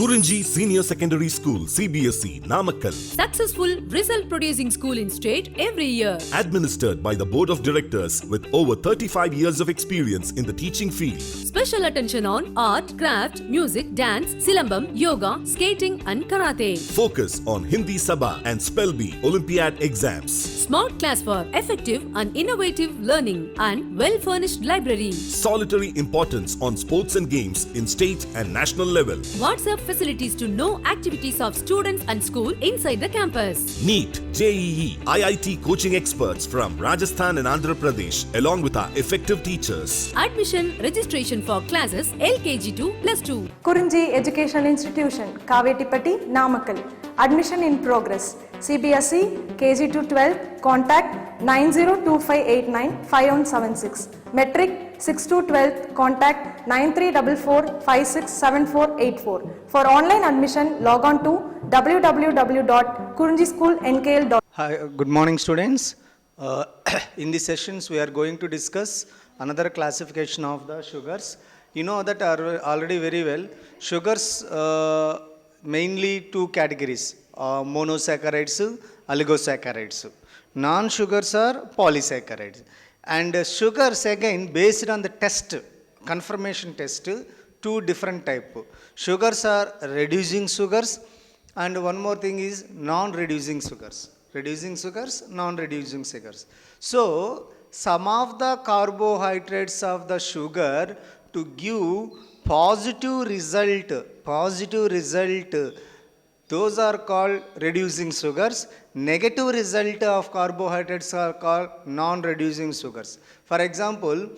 Kurinji Senior Secondary School, CBSE, Namakkal. Successful result producing school in state every year. Administered by the Board of Directors with over 35 years of experience in the teaching field. Special attention on art, craft, music, dance, silambam, yoga, skating and karate. Focus on Hindi Sabha and Spell Bee Olympiad exams. Smart class for effective and innovative learning and well-furnished library. Solitary importance on sports and games in state and national level. WhatsApp facilities to know activities of students and school inside the campus. NEET, JEE, IIT coaching experts from Rajasthan and Andhra Pradesh along with our effective teachers. Admission registration for classes LKG to +2. Kurinji Educational Institution, Kavetipatti, Namakkal. Admission in progress. CBSE, KG to 12, contact 9025895176. Metric 6 to 12, contact 9344567484. For online admission, log on to www.kurinjischoolnkl.com. Hi, good morning students. In these sessions we are going to discuss another classification of the sugars. You know that are already very well. Sugars mainly two categories, monosaccharides, oligosaccharides. Non-sugars are polysaccharides. And sugars again based on the test, confirmation test, two different type. Sugars are reducing sugars and one more thing is non-reducing sugars. Reducing sugars, non-reducing sugars. So some of the carbohydrates of the sugar to give positive result, those are called reducing sugars. Negative result of carbohydrates are called non-reducing sugars. For example,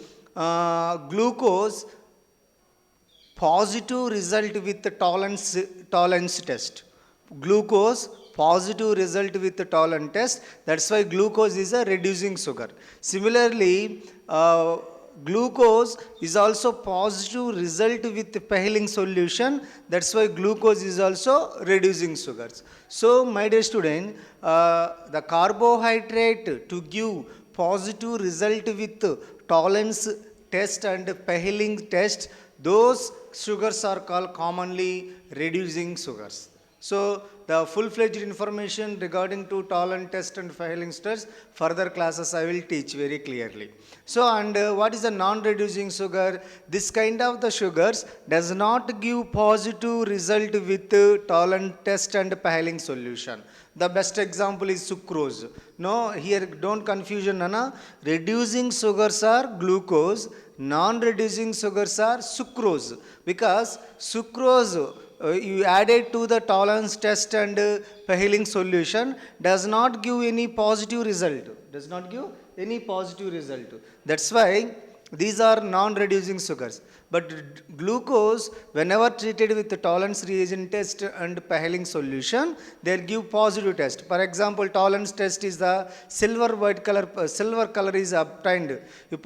glucose, positive result with the tolerance test. Glucose, positive result with the tolerance test. That's why glucose is a reducing sugar. Similarly, glucose is also positive result with the Paheling solution. That's why glucose is also reducing sugars. So my dear student, the carbohydrate to give positive result with tolerance test and Paheling test, those sugars are called commonly reducing sugars. So the full-fledged information regarding to tolerance test and Paheling test, further classes I will teach very clearly. So and what is a non-reducing sugar? This kind of the sugars does not give positive result with tolerance test and Paheling solution. The best example is sucrose. No, here don't confusion, Nana. Reducing sugars are glucose, non-reducing sugars are sucrose. Because sucrose you added to the tolerance test and Paheling solution does not give any positive result. Does not give any positive result. That's why these are non-reducing sugars. But glucose, whenever treated with the tolerance reagent test and Paheling solution, they give positive test. For example, tolerance test is the silver color is obtained. If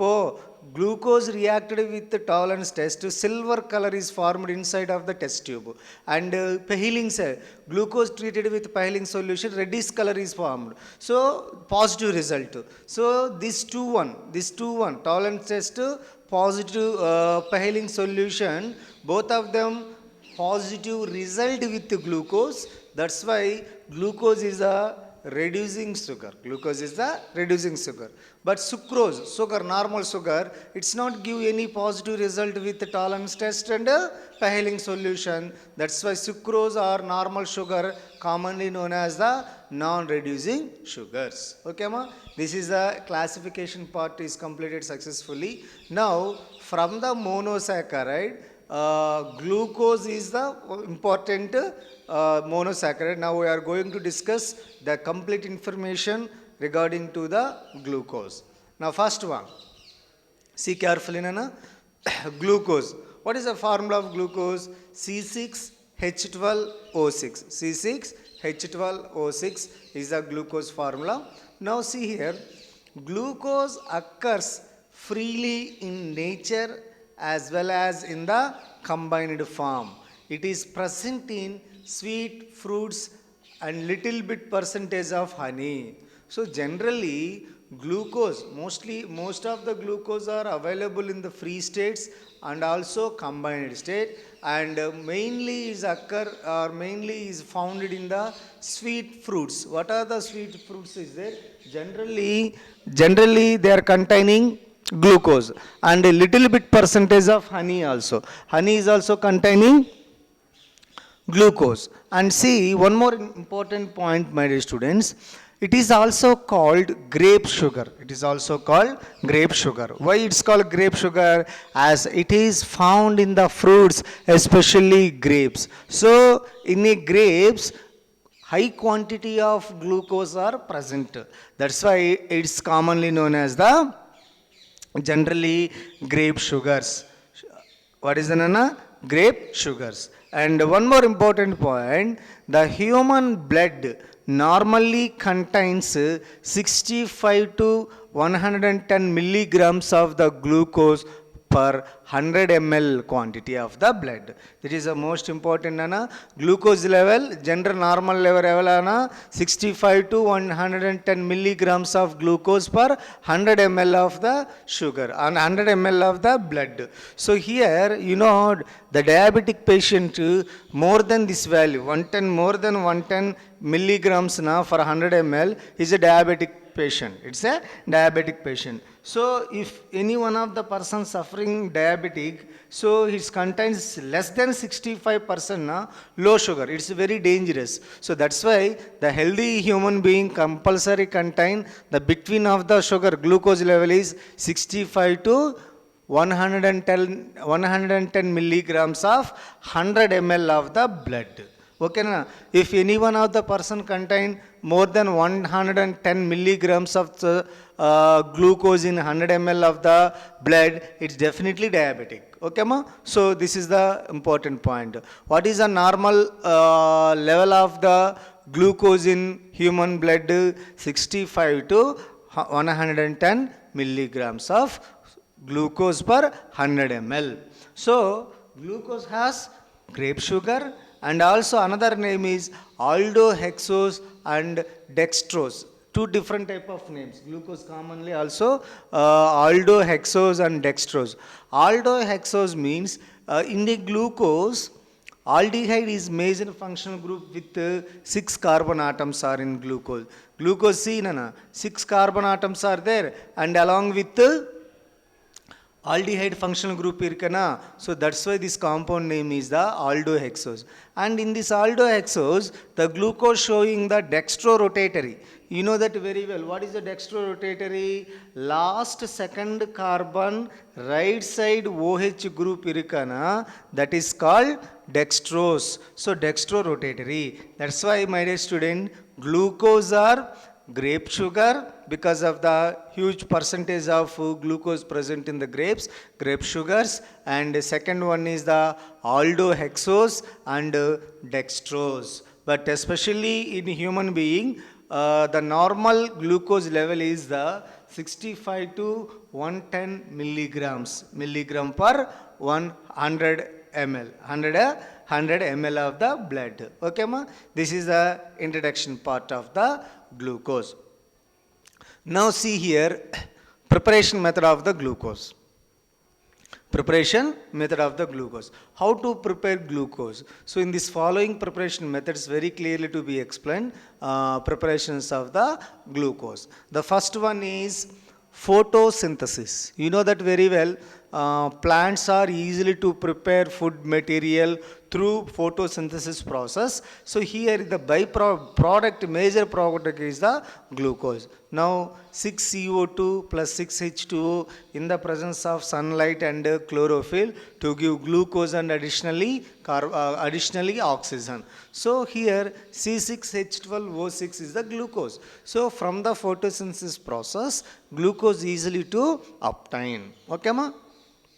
glucose reacted with the tolerance test, silver color is formed inside of the test tube. And Paheling glucose treated with Paheling solution, reddish color is formed. So positive result. So this two one, tolerance test, positive Paheling solution, both of them positive result with the glucose. That's why glucose is a reducing sugar. Glucose is the reducing sugar. But sucrose, sugar, normal sugar, it's not give any positive result with the tolerance test and Paheling solution. That's why sucrose or normal sugar commonly known as the non-reducing sugars. Okay, ma? This is the classification part is completed successfully. Now, from the monosaccharide, glucose is the important monosaccharide. Now we are going to discuss the complete information regarding to the glucose. Now first one, see carefully, Nana. Glucose. What is the formula of glucose? C6H12O6. C6H12O6 is the glucose formula. Now see here, glucose occurs freely in nature as well as in the combined form. It is present in sweet fruits and little bit percentage of honey. So generally glucose, most of the glucose are available in the free states and also combined state, and mainly is found in the sweet fruits. What are the sweet fruits is there? Generally they are containing glucose, and a little bit percentage of honey also. Honey is also containing glucose. And see, one more important point, my dear students, it is also called grape sugar. It is also called grape sugar. Why it's called grape sugar? As it is found in the fruits, especially grapes. So in a grapes, high quantity of glucose are present. That's why it's commonly known as the generally grape sugars. What is the name? Grape sugars. And one more important point, the human blood normally contains 65 to 110 milligrams of the glucose per 100 ml quantity of the blood. That is the most important glucose level, general normal level 65 to 110 milligrams of glucose per 100 ml of the sugar and 100 ml of the blood. So here, the diabetic patient more than this value, more than 110 milligrams for 100 ml is a diabetic patient. It's a diabetic patient. So if any one of the persons suffering diabetic, so it contains less than 65% low sugar. It's very dangerous. So that's why the healthy human being compulsory contain the between of the sugar glucose level is 65 to 110 milligrams of 100 ml of the blood. Okay, na? If any one of the person contain more than 110 milligrams of glucose in 100 ml of the blood, it's definitely diabetic. Okay, ma? So this is the important point. What is the normal level of the glucose in human blood? 65 to 110 milligrams of glucose per 100 ml. So glucose has grape sugar, and also another name is aldohexose and dextrose. Two different type of names. Glucose commonly also aldohexose and dextrose. Aldohexose means in the glucose, aldehyde is major functional group with 6 carbon atoms are in glucose. Glucose, see, 6 carbon atoms are there, and along with aldehyde functional group irkana. So that's why this compound name is the aldohexose. And in this aldohexose, the glucose showing the dextrorotatory. You know that very well. What is the dextrorotatory? Last second carbon right side OH group irkana, that is called dextrose. So dextrorotatory. That's why, my dear student, glucose are grape sugar because of the huge percentage of glucose present in the grapes, grape sugars, and the second one is the aldohexose and dextrose. But especially in human being, the normal glucose level is the 65 to 110 milligram per 100 ml, 100 ml of the blood. Okay, ma? This is the introduction part of the glucose. Now see here, preparation method of the glucose. Preparation method of the glucose. How to prepare glucose? So in this following preparation methods very clearly to be explained, preparations of the glucose. The first one is photosynthesis. You know that very well. Plants are easily to prepare food material through photosynthesis process. So here the byproduct, major product is the glucose. Now 6 CO2 plus 6 H2O in the presence of sunlight and chlorophyll to give glucose and additionally oxygen. So here C6H12O6 is the glucose. So from the photosynthesis process, glucose easily to obtain. Okay, ma?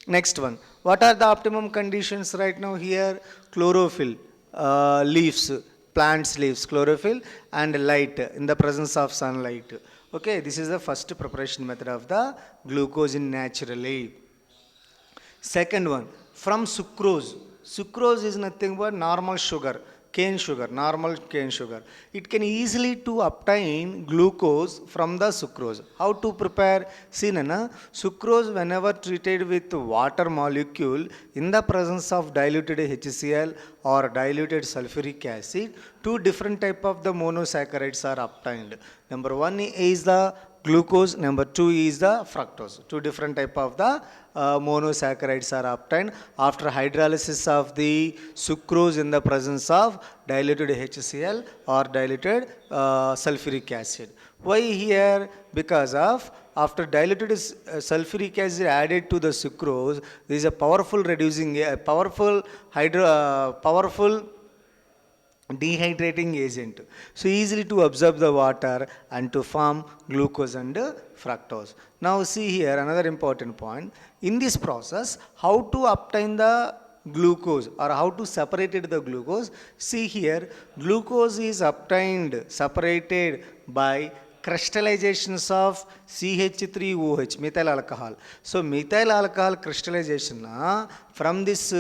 Next one. What are the optimum conditions right now here? Chlorophyll, leaves, plants leaves, chlorophyll and light in the presence of sunlight. Okay, this is the first preparation method of the glucose in naturally. Second one, from sucrose. Sucrose is nothing but normal sugar. cane sugar, normal cane sugar. It can easily to obtain glucose from the sucrose. How to prepare? See, Nana, sucrose whenever treated with water molecule in the presence of diluted HCl or diluted sulfuric acid, two different type of the monosaccharides are obtained. Number one is the glucose, number two is the fructose. Two different type of the monosaccharides are obtained after hydrolysis of the sucrose in the presence of diluted HCl or diluted sulfuric acid. Why here? Because of after diluted sulfuric acid added to the sucrose, there is a powerful reducing, powerful dehydrating agent. So easily to absorb the water and to form glucose and fructose. Now see here another important point. In this process, how to obtain the glucose or how to separate the glucose? See here, glucose is obtained, separated by crystallizations of CH3OH, methyl alcohol. So methyl alcohol crystallization from this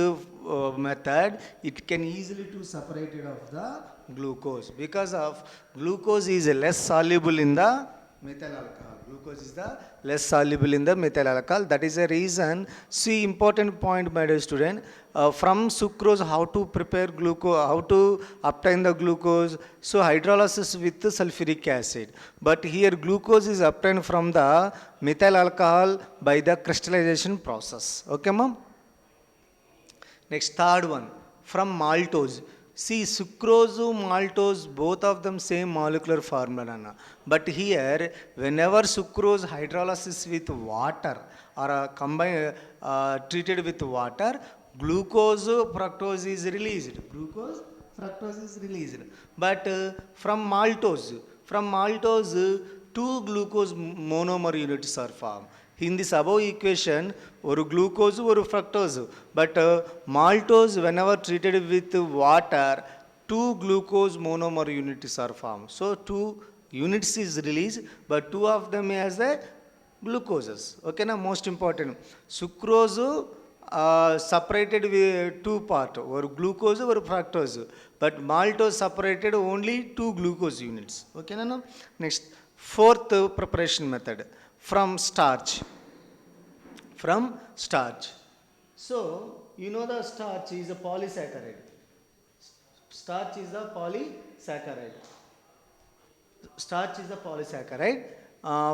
method, it can easily to separate it of the glucose because of glucose is less soluble in the methyl alcohol. Glucose is the less soluble in the methyl alcohol. That is a reason. See, important point, my dear student. From sucrose, how to prepare glucose, how to obtain the glucose. So hydrolysis with the sulfuric acid. But here glucose is obtained from the methyl alcohol by the crystallization process. Okay, ma'am? Next, third one, from maltose. See, sucrose, maltose, both of them same molecular formula. But here, whenever sucrose hydrolysis with water or combined, treated with water, glucose, fructose is released. Glucose, fructose is released. But from maltose, two glucose monomer units are formed. In this above equation, one glucose, one fructose. But maltose, whenever treated with water, two glucose monomer units are formed. So two units is released, but two of them has the glucoses. Okay, now most important. Sucrose separated with two parts, or glucose or fructose. But maltose separated only two glucose units. Okay, now next, fourth preparation method. From starch. So, you know the starch is a polysaccharide. Starch is a polysaccharide.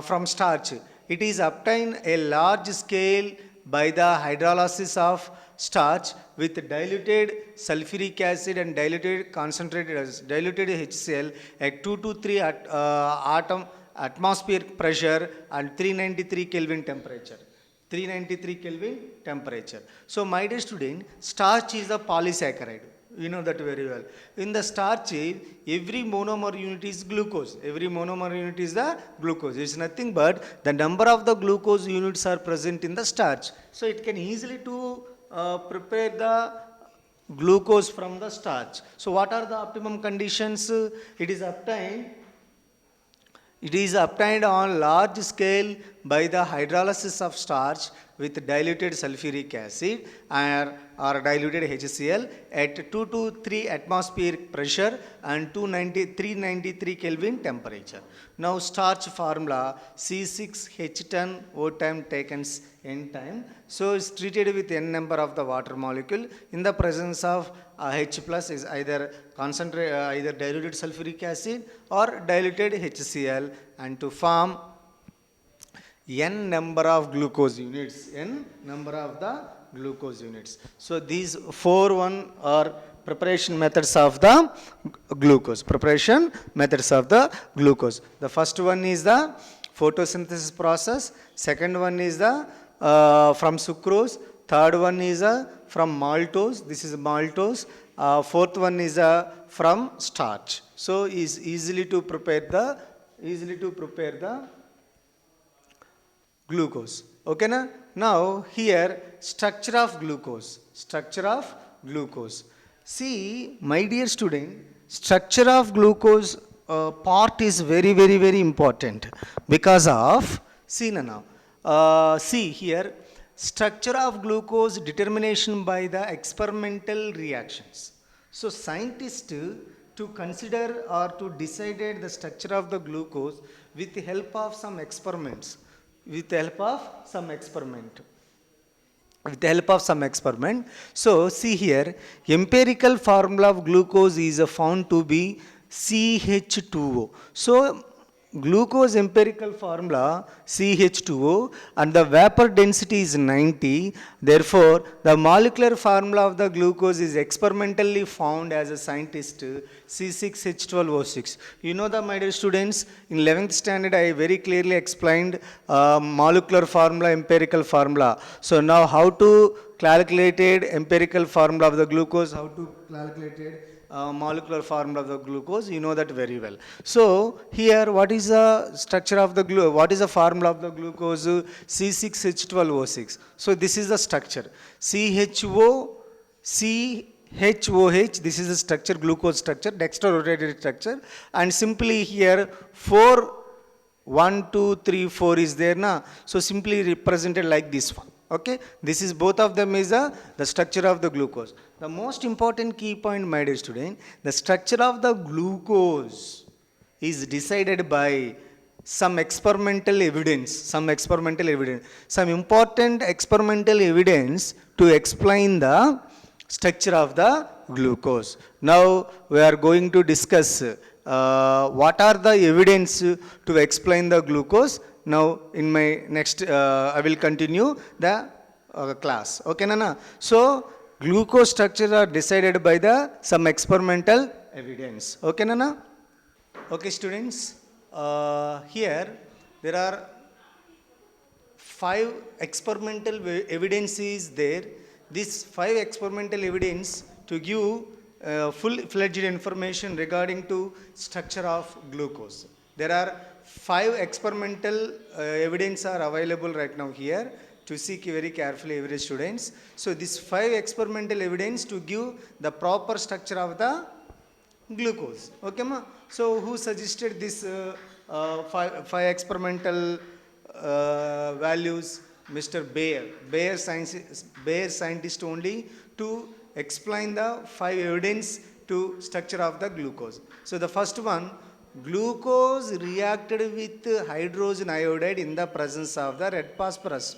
From starch, it is obtained a large scale by the hydrolysis of starch with diluted sulfuric acid and diluted HCl at 2 to 3 atmospheric pressure and 393 Kelvin temperature. So my dear student, starch is a polysaccharide. You know that very well. In the starch, every monomer unit is glucose. It's nothing but the number of the glucose units are present in the starch. So it can easily to prepare the glucose from the starch. So what are the optimum conditions? It is obtained on large scale by the hydrolysis of starch with diluted sulfuric acid or diluted HCl at 2 to 3 atmospheric pressure and 393 Kelvin temperature. Now starch formula C6H10O time taken N time. So it's treated with N number of the water molecule in the presence of H plus is either either diluted sulfuric acid or diluted HCl and to form N number of glucose units. So these 4 are preparation methods of the glucose. The first one is the photosynthesis process. Second one is the from sucrose. Third one is from maltose. This is maltose. Fourth one is from starch. So is easily to prepare the glucose. Okay, na? Now here structure of glucose. See, my dear student, structure of glucose part is very, very, very important because of, see now, see here, structure of glucose determination by the experimental reactions. So scientists to consider or to decide the structure of the glucose with the help of some experiments. With the help of some experiment. With the help of some experiment. So see here, empirical formula of glucose is found to be CH2O. So glucose empirical formula CH2O and the vapor density is 90. Therefore, the molecular formula of the glucose is experimentally found as a scientist C6H12O6. You know that, my dear students, in 11th standard I very clearly explained molecular formula, empirical formula. So now how to calculate empirical formula of the glucose, how to calculate molecular formula of the glucose, you know that very well. So here, what is the structure of the what is the formula of the glucose? C6H12O6. So this is the structure. CHOCHOH, this is the structure, glucose structure, dextrorotated structure, and simply here 4, 1, 2, 3, 4 is there na. So simply represented like this one. Okay, this is both of them is the structure of the glucose. The most important key point, my dear student, the structure of the glucose is decided by some experimental evidence, some important experimental evidence to explain the structure of the glucose. Now we are going to discuss what are the evidence to explain the glucose. Now in my next I will continue the class. Okay, Nana? So glucose structure are decided by the some experimental evidence. Okay, Nana? Okay, students. Here there are 5 experimental evidence is there. These 5 experimental evidence to give full-fledged information regarding to structure of glucose. There are 5 experimental evidence are available right now here to seek very carefully, every students. So these 5 experimental evidence to give the proper structure of the glucose. Okay, ma? So who suggested this 5 experimental values? Mr. Bayer. Bayer scientist only to explain the 5 evidence to structure of the glucose. So the first one, glucose reacted with hydrogen iodide in the presence of the red phosphorus.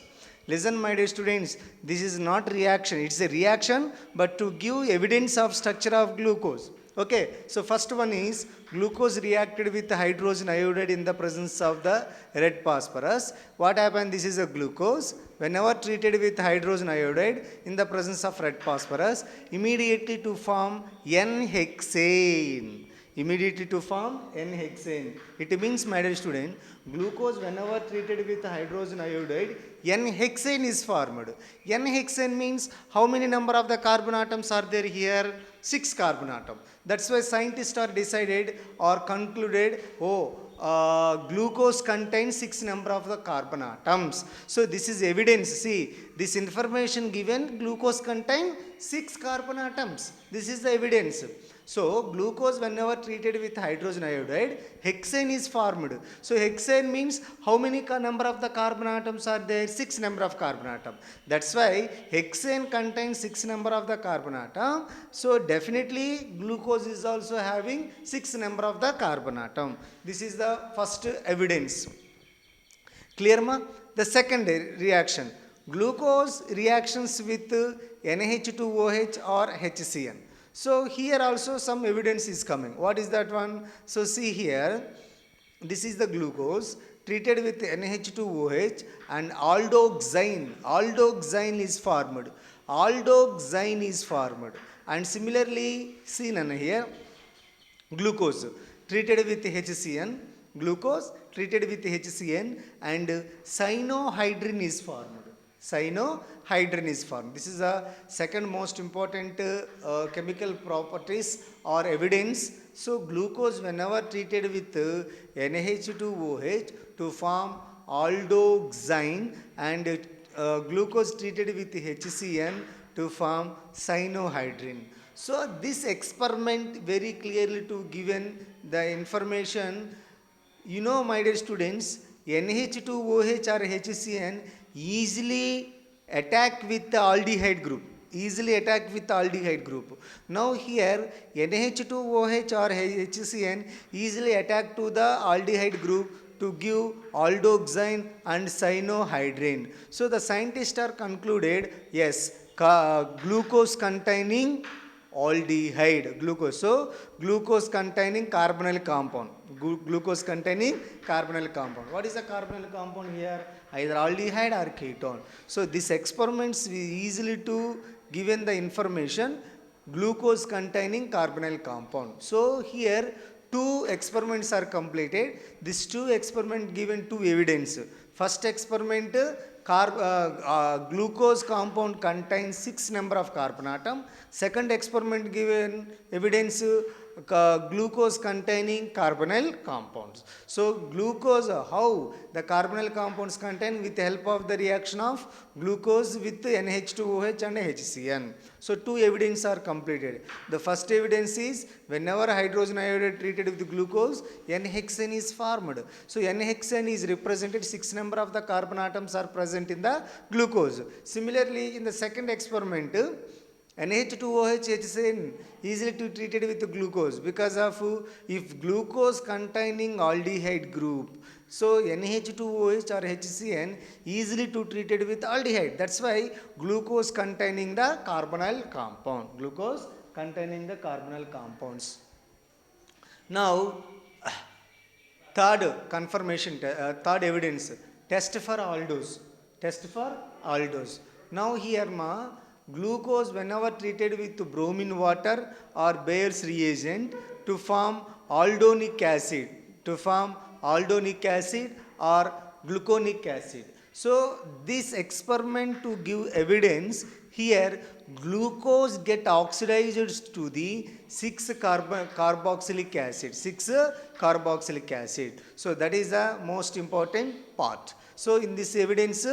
Listen, my dear students, this is not reaction, it's a reaction, but to give evidence of structure of glucose. Okay, so first one is glucose reacted with hydrogen iodide in the presence of the red phosphorus. What happened? This is a glucose. Whenever treated with hydrogen iodide in the presence of red phosphorus, immediately to form N-hexane. Immediately to form N-hexane. It means, my dear student, glucose whenever treated with hydrogen iodide, N-hexane is formed. N-hexane means how many number of the carbon atoms are there here? 6 carbon atoms. That's why scientists are decided or concluded, glucose contains 6 number of the carbon atoms. So this is evidence. See, this information given, glucose contains 6 carbon atoms. This is the evidence. So glucose whenever treated with hydrogen iodide, hexane is formed. So hexane means how many number of the carbon atoms are there? 6 number of carbon atom. That's why hexane contains 6 number of the carbon atom. So definitely glucose is also having 6 number of the carbon atom. This is the first evidence. Clear, ma? The second reaction, glucose reactions with NH2OH or HCN. So here also some evidence is coming. What is that one? So see here, this is the glucose treated with NH2OH and aldoxane. Aldoxane is formed. Aldoxane is formed. And similarly, see here, glucose treated with HCN. Glucose treated with HCN and cyanohydrin is formed. Cyanohydrin is formed. This is the second most important chemical properties or evidence. So glucose whenever treated with NH2OH to form aldoxane and glucose treated with HCN to form cyanohydrin. So this experiment very clearly to given the information. You know, my dear students, NH2OH or HCN easily attack with the aldehyde group. easily attack with aldehyde group. Now here NH2OH or HCN easily attack to the aldehyde group to give aldoxane and cyanohydrine. So the scientists are concluded, yes, glucose containing aldehyde, glucose. So glucose containing carbonyl compound. Glucose containing carbonyl compound. What is a carbonyl compound here? Either aldehyde or ketone. So these experiments we easily to given the information glucose containing carbonyl compound. So here two experiments are completed. These two experiments given two evidence. First experiment, glucose compound contains 6 number of carbon atom. Second experiment given evidence, glucose containing carbonyl compounds. So glucose, how the carbonyl compounds contain with the help of the reaction of glucose with NH2OH and HCN. So two evidence are completed. The first evidence is whenever hydrogen iodide treated with glucose, N-hexane is formed. So N-hexane is represented, 6 number of the carbon atoms are present in the glucose. Similarly, in the second experiment, NH2OH HCN easily to treated with glucose because of if glucose containing aldehyde group, so NH2OH or HCN easily to treated with aldehyde. That's why glucose containing the carbonyl compound. Glucose containing the carbonyl compounds. Now, third confirmation, third evidence, test for aldose. Test for aldose. Now here glucose whenever treated with bromine water or Bayer's reagent to form aldonic acid, or gluconic acid. So this experiment to give evidence here glucose get oxidized to the 6 carboxylic acid. So that is the most important part. So in this evidence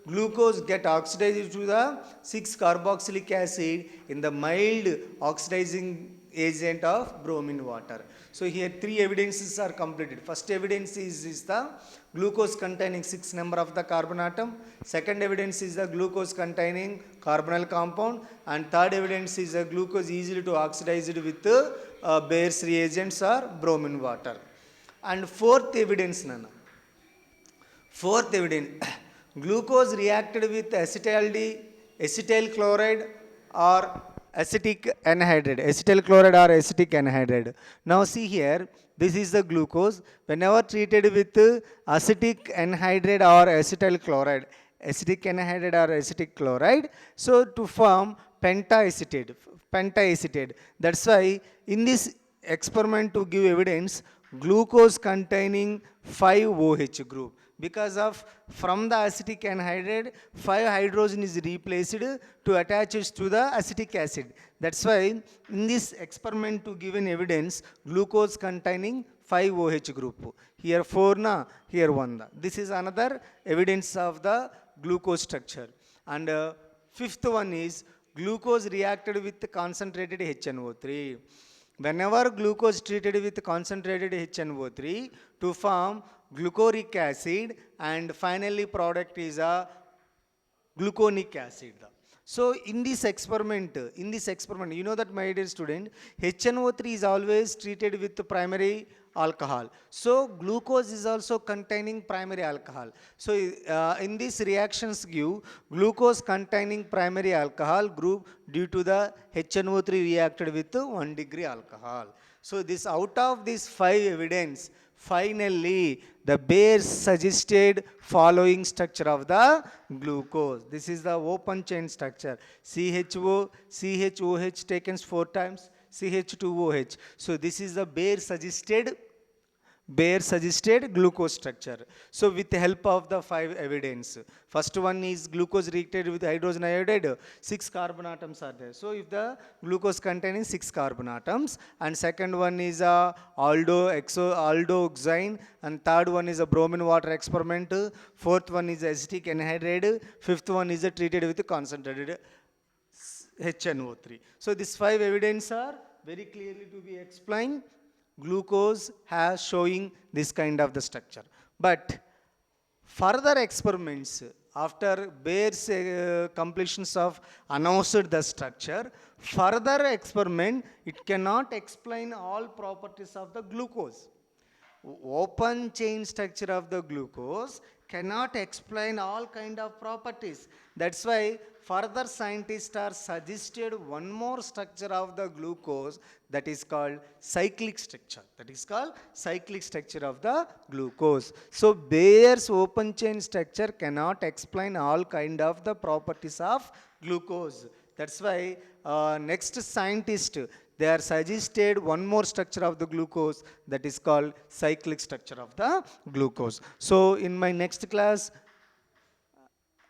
glucose get oxidized to the 6 carboxylic acid in the mild oxidizing agent of bromine water. So here three evidences are completed. First evidence is the glucose containing 6 number of the carbon atom. Second evidence is the glucose containing carbonyl compound. And third evidence is the glucose easily to oxidized with Bayer's reagents or bromine water. And fourth evidence, glucose reacted with acetyl chloride or acetic anhydride. Now see here, this is the glucose. Whenever treated with acetic anhydride or acetyl chloride, so to form pentaacetate. That's why in this experiment to give evidence, glucose containing 5OH group. Because of from the acetic anhydride 5 hydrogen is replaced to attach it to the acetic acid. That's why in this experiment to given evidence glucose containing 5OH group. Here 4 here 1 This is another evidence of the glucose structure. And fifth one is glucose reacted with concentrated HNO3. Whenever glucose treated with concentrated HNO3 to form glucoric acid, and finally product is a gluconic acid. So in this experiment, you know that my dear student, HNO3 is always treated with primary alcohol. So glucose is also containing primary alcohol. So in these reactions give glucose containing primary alcohol group due to the HNO3 reacted with 1 degree alcohol. So this out of these 5 evidence, finally the Bayer suggested following structure of the glucose. This is the open chain structure. CHO, CHOH taken 4 times, CH2OH. So this is the Bayer suggested glucose structure. So with the help of the 5 evidence. First one is glucose reacted with hydrogen iodide, 6 carbon atoms are there. So if the glucose containing 6 carbon atoms, and second one is aldoxane, and third one is a bromine water experiment, fourth one is acetic anhydride, fifth one is treated with concentrated HNO3. So these 5 evidence are very clearly to be explained. Glucose has showing this kind of the structure. But further experiments after Bayer's completions of announced the structure, further experiment, it cannot explain all properties of the glucose. Open chain structure of the glucose cannot explain all kind of properties. That's why further scientists are suggested one more structure of the glucose, that is called cyclic structure. That is called cyclic structure of the glucose. So Bayer's open chain structure cannot explain all kind of the properties of glucose. That's why next scientist, they are suggested one more structure of the glucose, that is called cyclic structure of the glucose. So in my next class,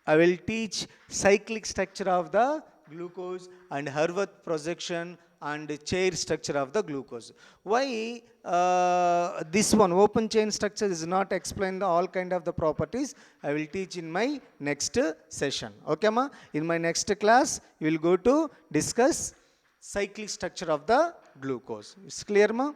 I will teach cyclic structure of the glucose and Haworth projection and chair structure of the glucose. Why this one open chain structure is not explained all kind of the properties, I will teach in my next session. Okay ma? In my next class you will go to discuss cyclic structure of the glucose. It's clear ma?